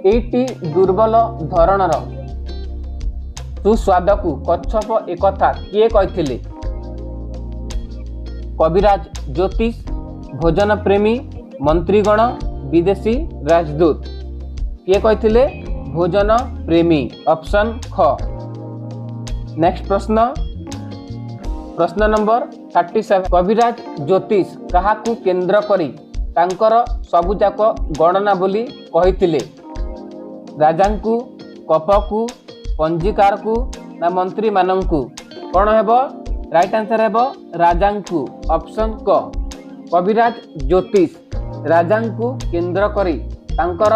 Eighty दुर्बल धरणर सुस्वाद को कच्छप एकथा किए कहिथिले? कविराज ज्योतिष, भोजन प्रेमी, मंत्रीगण, विदेशी राजदूत। किए कहिथिले? भोजन प्रेमी, ऑप्शन ख। नेक्स्ट प्रश्न, प्रश्न नंबर 37। कविराज ज्योतिष काहाकू केंद्र करी तांकर सबुजाक गणना बोली कहिथिले? राजांकू, कपकू, पंजीकारकू ना मंत्री मानंकू? कौन हेबो? राइट आंसर हेबो राजांकू, ऑप्शन क। कविराज ज्योतिष राजांकू केंद्र करी तांकर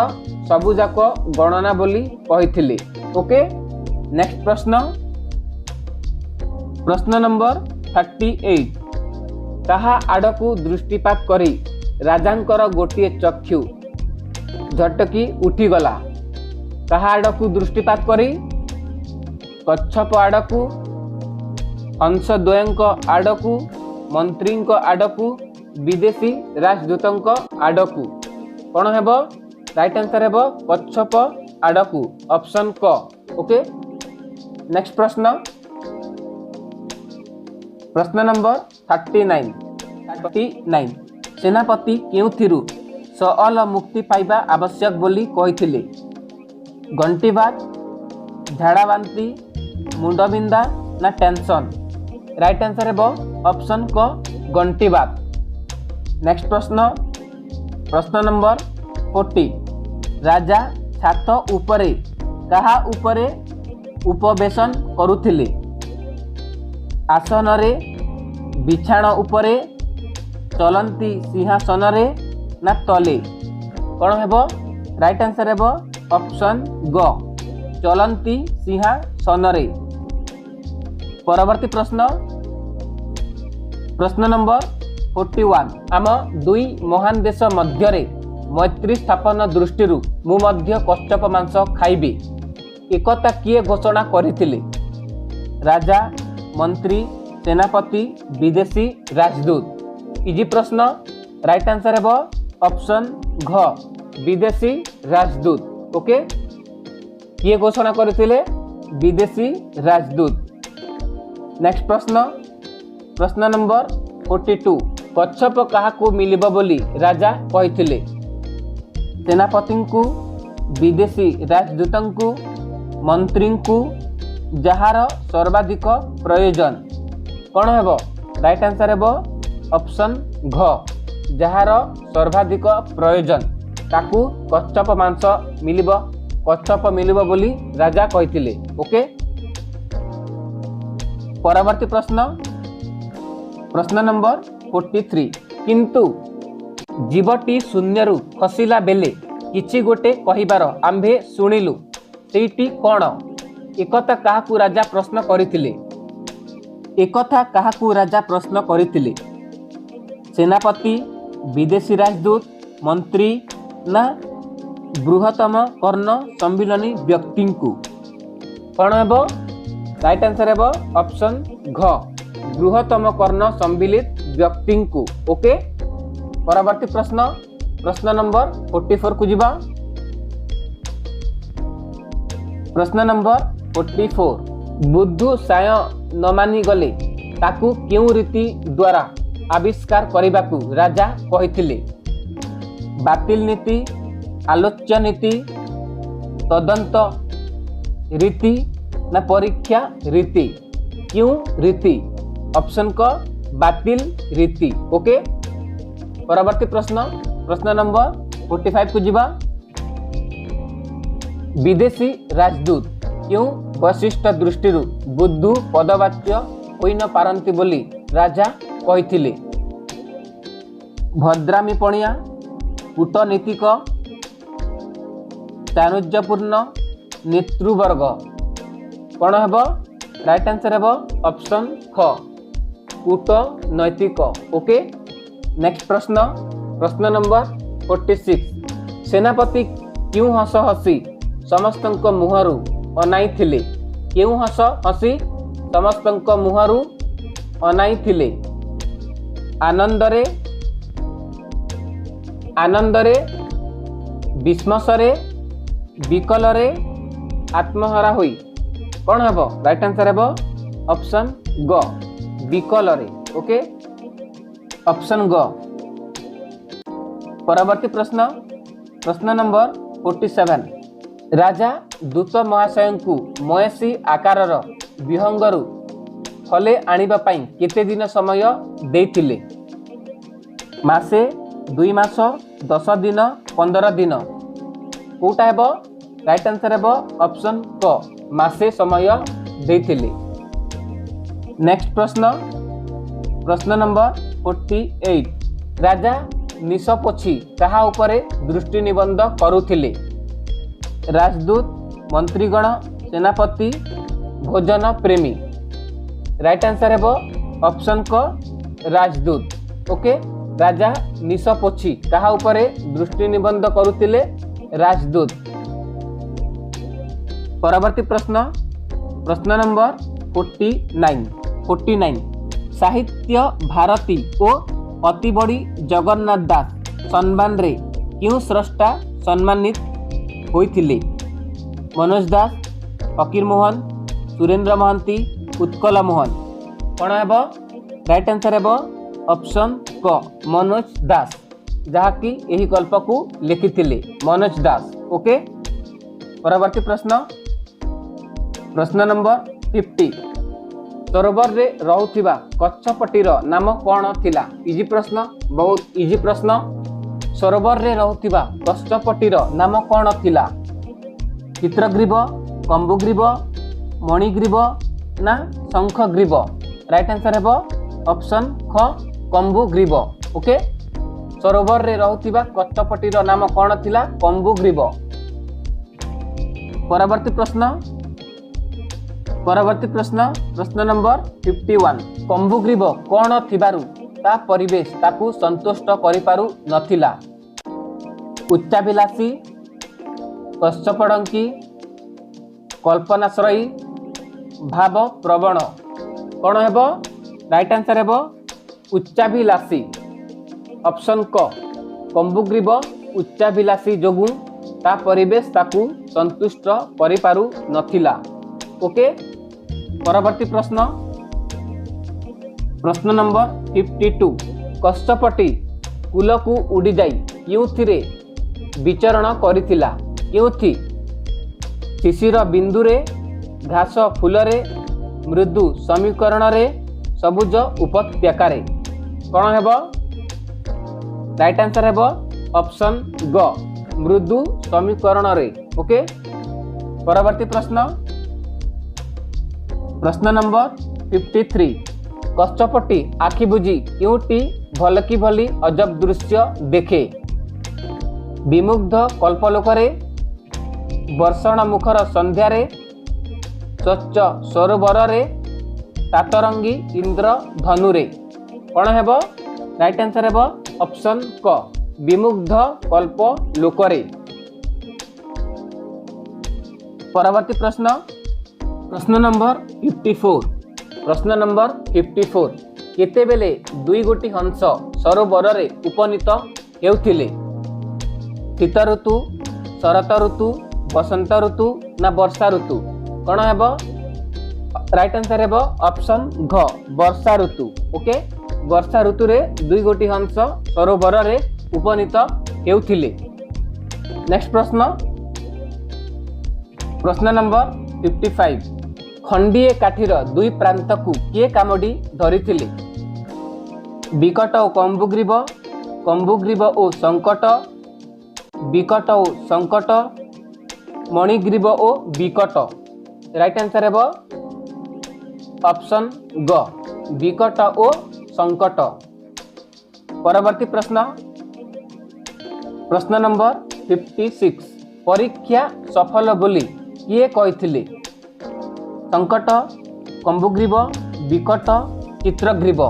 सबुजाक गणना बोली कहिथिले। ओके, नेक्स्ट प्रश्न, प्रश्न नंबर 38। कहा आड़कू दृष्टिपात करी राजांकर गोटे चक्षु झटकी उठीगला? कहा आड़कू दृष्टिपात करी? कच्छप आड़कू, हंसद्वयंक आड़कू, मंत्रींक आड़कू, विदेशी राजदूतंक आड़कू? कौन हेबो? राइट आंसर हेबो कच्छप आड़कू, ऑप्शन क। ओके, नेक्स्ट प्रश्न, प्रश्न नंबर 39। सेनापति केउथिरु सअल मुक्ति पाइबा आवश्यक बोली कहिथिले? घंटीबाज, झाड़ाबांती, मुंडबिंदा ना टेंशन? राइट आंसर हेबो ऑप्शन क घंटीबाज। नेक्स्ट प्रश्न, प्रश्न नंबर 40। राजा छात उपरे कहा उपरे उपवेशन करुथिले? आसन रे, बिछाण उपरे, चलंती सिंहासन रे ना तले? कौन हेबो? राइट आंसर हेबो ऑप्शन ग, चलंती सिंहासन रे। परवर्ती प्रश्न, प्रश्न नंबर 41। आम दुई महान देश मध्यरे मैत्री स्थापन दृष्टि मु मध्य कच्छप मांस खाइबी एकता किए घोषणा करथिले? राजा, मंत्री, सेनापति, विदेशी राजदूत? इजी प्रश्न, राइट आंसर हेबो ऑप्शन घ, विदेशी राजदूत। ओके, किए घोषणा करथिले? विदेशी राजदूत। नेक्स्ट प्रश्न, प्रश्न नंबर 42। कच्छप काहाकू मिलिबो बोली राजा कहिथिले? सेनापतिंकू, विदेशी राजदूतंकू, मंत्रींकू, जहार सर्वाधिक प्रयोजन? कौन हेबो? राइट आंसर हेबो ऑप्शन घ, जहार सर्वाधिक प्रयोजन ताकू कच्छप मांस मिलिबो, कच्छप मिलिबो बोली राजा कहिथिले। ओके, परवर्ती प्रश्न, प्रश्न नंबर 43। किंतु जीवटी शून्यरू खसिला बेले किछि गोटे कहिबार आंभे सुनिलु, सेठी कोन? एकथा काहाकू राजा प्रश्न करिथिले? एकथा काहाकू राजा प्रश्न करिथिले? सेनापति, विदेशी राजदूत, मंत्री ना बृहत्तम कर्ण सम्मिलनी व्यक्ति को? कौन हेबो? राइट आंसर हेबो ऑप्शन घ, बृहत्तम कर्ण सम्मिलित व्यक्ति को। ओके, परवर्ती प्रश्न, प्रश्न नंबर 44 को जीवा। प्रश्न नंबर 44। बुद्धू साय न मानि गले ताकू केउ रीति द्वारा आविष्कार करने राजा कहिथिले? बातिल नीति, आलोच्य नीति, तदंत रीति ना परीक्षा रीति? क्यों रीति? ऑप्शन क बातिल रीति। ओके, परवर्ती प्रश्न, प्रश्न नंबर 45 को जीवा। विदेशी राजदूत क्यों वैशिष्ट दृष्टि बुद्धू पदवाच्य होई न पारंती बोली राजा कहिथिले? भद्रामी पणिया, कूटनीतिक, चाणुज्यपूर्ण, नेतृवर्ग? कौन हेबो? राइट आंसर हेबो ऑप्शन ख, कूटनैतिक। ओके, नेक्स्ट प्रश्न, प्रश्न नंबर 46। सेनापति क्यों हस हसी समस्तंक मुहरु अनाई थिले? क्यों हस हसी समस्तंक मुहरु अनाई थिले? आनंदरे, आनंदरे, विस्मसरे, विकल रे आत्महरा होई कौन हम राइट आंसर है ऑप्शन ग विकल रे ओके ऑप्शन ग। परवर्ती प्रश्न प्रश्न नंबर 47 राजा दूत महाशय को मयसी आकारर विहंगरू फले आनिबा पाई केते दिन समय देइथिले मासे 2 मास 10 दिन 15 दिन कोटा हेबो राइट आंसर हेबो ऑप्शन क मासे समय देइथिले। नेक्स्ट प्रश्न प्रश्न नंबर 48 राजा निशपोछी कहा उपरे दृष्टि निबंध करुथिले राजदूत मंत्रीगण सेनापति भोजन प्रेमी राइट आंसर हेबो ऑप्शन क राजदूत ओके। राजा निशपोछी कहा उपरे दृष्टि निबंध करुथिले राजदूत। परवर्ती प्रश्न प्रश्न नंबर 49 साहित्य भारती और अति बड़ी जगन्नाथ दास सम्मान रे क्यों स्रष्टा सम्मानित होइथिले मनोज दास फकीर मोहन सुरेंद्र महांती उत्कल मोहन कौन हेबो राइट आंसर हेबो ऑप्शन क मनोज दास जहाँकि यही गल्प को लिखिथिले मनोज दास ओके। परवर्ती प्रश्न प्रश्न नंबर 50 सरोवर रे रहुथिबा कच्छपटीर नाम कौन थिला इजी प्रश्न बहुत इजी प्रश्न सरोवर रे रहुथिबा कच्छपटीर नाम कौन थिला चित्रग्रीव कंबुग्रीव मणिग्रीव ना शंखग्रीव राइट आंसर हेबो ऑप्शन ख कंबुग्रीव ओके। सरोवर रे रहुथिबा कच्छपटीर नाम कौन थिला कंबुग्रीव। परवर्ती प्रश्न प्रश्न नंबर 51 कंबुग्रीव कौन थिबारु ता परिवेश ताकू संतुष्ट करि पारु नथिला उच्चाभिलाषी कच्छपड़ंकी कल्पनाश्रयी भाव प्रवण कौन हेबो राइट आंसर हेबो उच्चाभिलाषी ऑप्शन क कंबुग्रीव उच्चाभिलाषी जोगु ता परिवेश ताकू संतुष्ट करि पारु नथिला ओके। परवर्ती प्रश्न प्रश्न नंबर 52 कच्छपटी कूल को उड़ी जाई केउथिरे विचरण करिथिला केउथि शिशिर बिंदु रे घास फूल रे मृदु समीकरण रे सबुज उपत्यका रे कौन हेबो राइट आंसर हेबो ऑप्शन ग मृदु समीकरण रे ओके। परवर्ती प्रश्न प्रश्न नंबर 53 कच्छपटी आखि बुझी क्योंटी भलकी भली अजब दृश्य देखे विमुग्ध कल्पलोकरे वर्षण मुखर संध्यारे स्वच्छ सरोवरे सातरंगी इंद्र धनुरे कौन हेबो राइट आंसर हेबो ऑप्शन क विमुग्ध कल्प लोकरे। परवर्ती प्रश्न प्रश्न नंबर 54 केते बेले दुई गोटी हंस सरोवर रे उपनीत हेउथिले शीत ऋतु शरत ऋतु बसंत ऋतु ना वर्षा ऋतु कौन हेबो राइट आंसर हेबो ऑप्शन घ वर्षा ऋतु ओके। वर्षा ऋतु रे दुई गोटी हंस सरोवर रे उपनीत हेउथिले। नेक्स्ट प्रश्न नंबर 55 खंडीए काठीर दुई प्रांत को किए कामड़ी धरिथिले विकट और कंबुग्रीव और संकट विकट और संकट मणिग्रीव और विकट राइट आंसर हेबो ऑप्शन ग विकट और संकट। परवर्ती प्रश्न नंबर 56 परीक्षा सफल बोली किए कहिथिले संकट कंबुग्रीव विकट चित्रग्रीव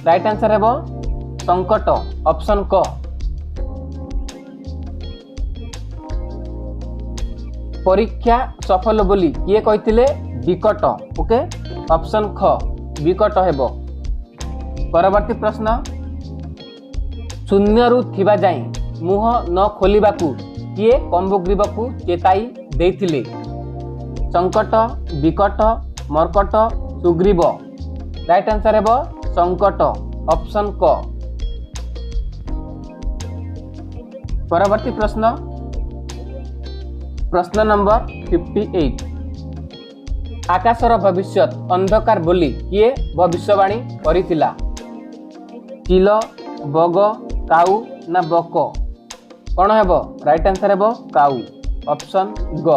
राइट आंसर हेबो संकट ऑप्शन क। परीक्षा सफल बोली किए कहिथिले विकट ओके ऑप्शन ख विकट हेबो। परवर्ती प्रश्न शून्य रु थिबा जाई मुह न खोलिबाकू किए कम्बुग्रीव को चेताई देथिले? संकट, विकट, मर्कट, सुग्रीव। राइट आंसर हेबो संकट, ऑप्शन क। परवर्ती प्रश्न, प्रश्न नंबर 58। आकाशर भविष्यत अंधकार बोली किए भविष्यवाणी करिथिला? चिल, बग, काऊ ना बक? कौन हेबो? राइट आंसर हेबो काऊ, ऑप्शन ग।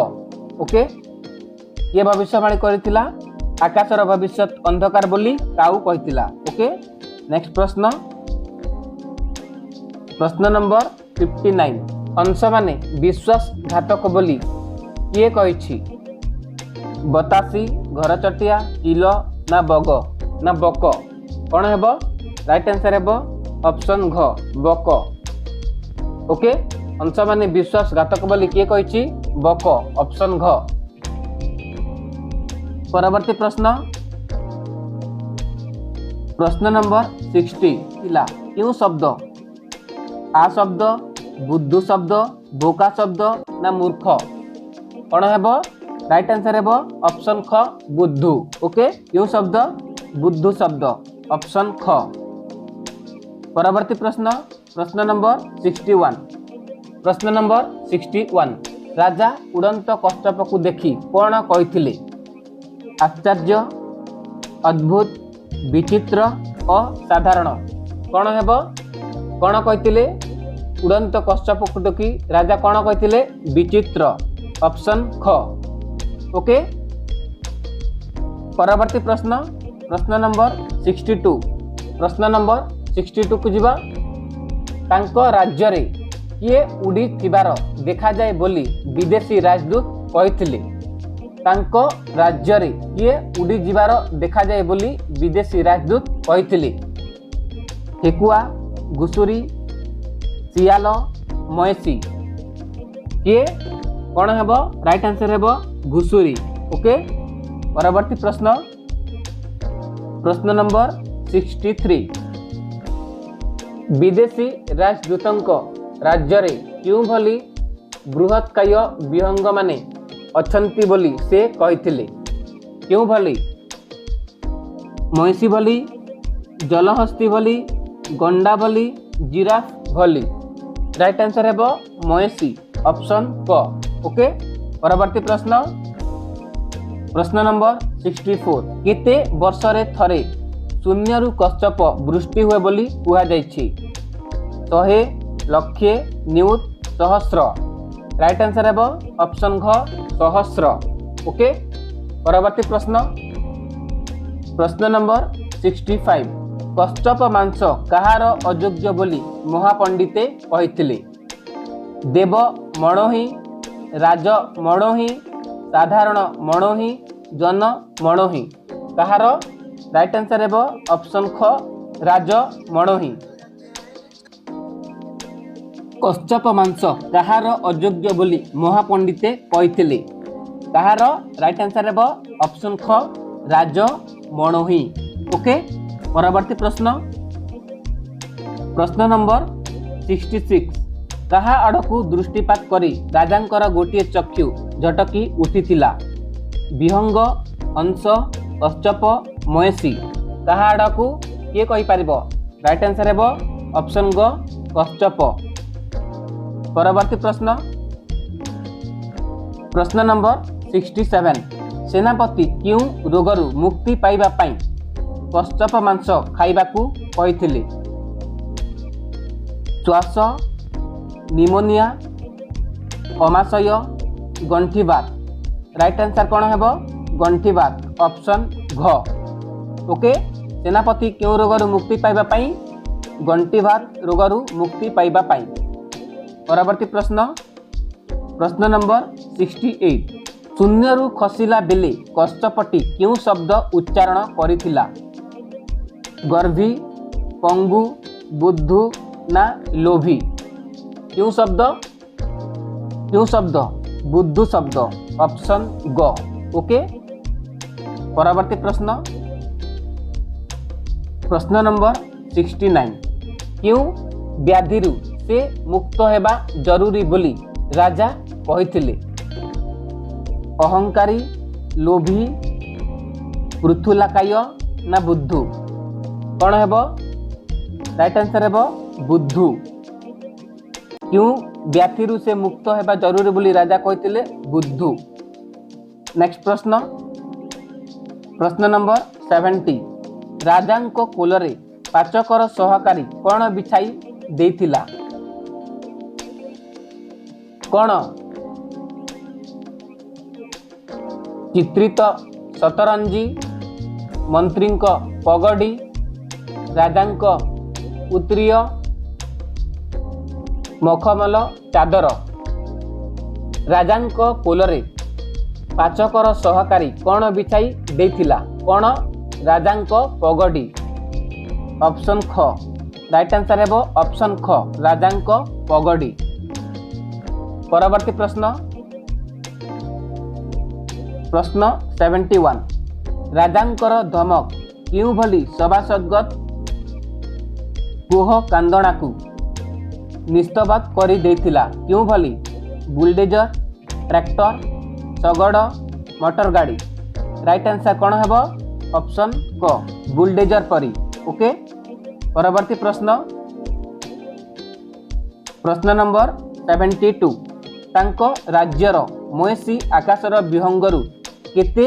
ओके, किए भविष्यवाणी करिथिला? आकाशर भविष्यत अंधकार बोली काऊ कहिथिला। ओके, नेक्स्ट प्रश्न, प्रश्न नंबर 59। हंस माने विश्वासघातक बोली किए कहिछि? बतासी, घरचटिया, चिल ना बग ना बक? कौन हेबो? राइट आंसर हेबो ऑप्शन घ, बक। ओके, हंस माने विश्वासघातक बोली किए कहिछि? बक, ऑप्शन घ। परवर्ती प्रश्न, प्रश्न नंबर 60 थिला क्यों शब्द? आ शब्द, बुद्धू शब्द, बोका शब्द ना मूर्ख? कौन हेबो? राइट आंसर हेबो ऑप्शन ख, बुद्धू। ओके, क्यों शब्द? बुद्धू शब्द, ऑप्शन ख। परवर्ती प्रश्न, प्रश्न नंबर 61। प्रश्न नंबर 61। राजा उड़ंत कच्छप को देखि कौन कहिथिले? आश्चर्य, अद्भुत, विचित्र, असाधारण? कौन हेबो? कौन कहिथिले? उड़ंत कच्छप को देखि राजा कौन कहिथिले? विचित्र, ऑप्शन ख। ओके, परवर्ती प्रश्न, प्रश्न नंबर 62। प्रश्न नंबर 62 को जीवा। तांको राज्य रे किए उड़ी थिबार देखा जाए बोली विदेशी राजदूत कहिथिले? तांको राज्य रे किए उड़ी जिबार देखा जाए बोली विदेशी राजदूत कहिथिले? ठेकुआ, घुसुरी, सियाल, मयसी? किए कौन हेबो? राइट आंसर हेबो घुसुरी। ओके, परवर्ती प्रश्न, प्रश्न नंबर 63। विदेशी राजदूतंक राज्य रे क्यों भली बृहत्काय विहंग माने अछंती बोली से कहिथिले? क्यों भली? मयसी भली, जलहस्ती भली, गंडा भली, जिराफ भली? राइट आंसर हेबो मयसी, ऑप्शन क। ओके, परवर्ती प्रश्न, प्रश्न नंबर 64। केते वर्ष रे थरे शून्य रु कच्छप वृष्टि हुए बोली कुहा जायछि? 100, लक्षे, नियुत, सहस्र? राइट आंसर हेबो ऑप्शन घ, सहस्र। ओके, परवर्ती प्रश्न, प्रश्न नंबर 65। कच्छप मांस कहार अयोग्य बोली महापंडिते कहिथिले? देव मणोही, राज मणोही, साधारण मणोही, जन मणोही? कहार? राइट आंसर हेबो ऑप्शन ख, राज मणोही। कच्छप मांस कहार अयोग्य बोली महापंडिते कहिथिले? कहार? राइट आंसर हेबो ऑप्शन ख, राज मणोही। ओके, परवर्ती प्रश्न, प्रश्न नंबर 66। कहा आड़कू दृष्टिपात करी राजांकर गोटे चक्षु झटकी उठिथिला? विहंग, हंस, कच्छप, मयसी? कहा आड़कू किए कहि पारिबो? राइट आंसर हेबो ऑप्शन ग, कच्छप। परवर्ती प्रश्न, प्रश्न नंबर 67। सेनापति क्यों रोगरू मुक्ति पाइबा पाई कच्छप मांस खाइबाकू कहिथिले? श्वास, निमोनिया, अमाशय, गंठीबात? राइट आंसर कौन हेबो? गंठीबात, ऑप्शन घ। ओके, सेनापति क्यों रोगरू मुक्ति पाइबा पाई? गंठीबात रोगरू मुक्ति पाइबा पाई। परवर्ती प्रश्न, प्रश्न नंबर 68। शून्य रु खसिला बेले कच्छपटी क्यों शब्द उच्चारण करिथिला? गर्भी, पंगु, बुद्धू ना लोभी? क्यों शब्द? क्यों शब्द? बुद्धू शब्द, ऑप्शन ग। ओके, परवर्ती प्रश्न, प्रश्न नंबर 69। क्यों व्याधिरू से मुक्त हेबा जरूरी बोली राजा कहिथिले? अहंकारी, लोभी, पृथुलाकाय ना बुद्धू? कौन हेब? राइट आंसर हेब बुद्धू। क्यों व्याधिरु से मुक्त हेबा जरूरी बोली राजा कहिथिले? बुद्धू। नेक्स्ट प्रश्न, प्रश्न नंबर 70। राजांको कोलरे पाचकर सहकारी कौन बिछाई देइथिला? कौन? चित्रित सतरंजी, मंत्री पगड़ी, राजांक उत्तरीय, मखमल चादर? राजांक कोलरे पाचकर सहकारी कौन बिछाई देइथिला? कौन? राजांक पगड़ी। ऑप्शन ख, राइट आंसर हेबो ऑप्शन ख, राजांक पगड़ी। परवर्ती प्रश्न, प्रश्न 71। राजांकर धमक क्यों भली सभासदगत कोह कांदणा को निस्तबाद करी देइथिला? क्यों भली? बुलडोजर, ट्रैक्टर, शगड़, मोटर गाड़ी? राइट आंसर कौन हेबो? ऑप्शन क, बुलडोजर परी। ओके। परवर्ती प्रश्न, प्रश्न नंबर 72। तांको राज्यर महेशी आकाशर विहंगरु केते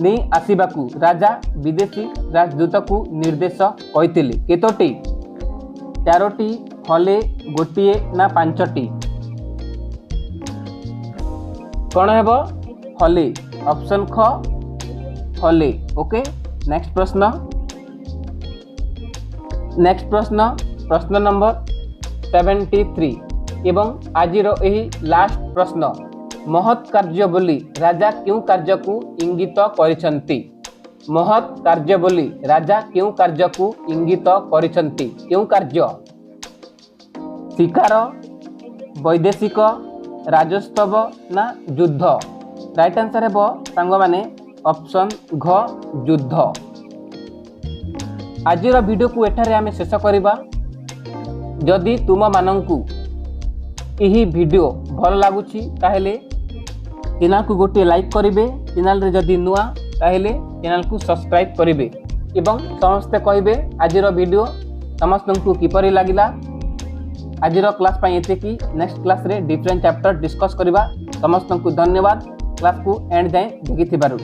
नहीं आसिबाकू राजा विदेशी राजदूत को निर्देश कहिथिले? केतोटी? 4टी, हले, गोटिए ना 5टी? कौन हेबो? हले। ऑप्शन ख, हले। ओके। नेक्स्ट प्रश्न, नेक्स्ट प्रश्न, प्रश्न नंबर 73 एवं आजिर एही लास्ट प्रश्न। महत् कार्य बोली राजा क्यों कार्य को इंगित करिसंती? महत् कार्य बोली राजा क्यों कार्य को इंगित करिसंती? क्यों कार्य? शिकार, वैदेशिक, राजस्व ना युद्ध? राइट आंसर हेबो सांग माने ऑप्शन घ, युद्ध। आजिर वीडियो को एठारे आमे शेष करिबा। जदि तुम मानंकु यही वीडियो भल लागुछि ताहेले चैनल को गोटे लाइक करिवे, चैनल रे जदि नुआ ताहेले चैनल को सब्सक्राइब करिवे एवं समस्ते कहिबे आजिर वीडियो समस्तंकु किपरि लागिला। आजिर क्लास पाई एतिकी। नेक्स्ट क्लास रे डिफरेंट चैप्टर डिस्कस करिबा। समस्तंकु धन्यवाद क्लास को एंड जाए देखिथिबारु।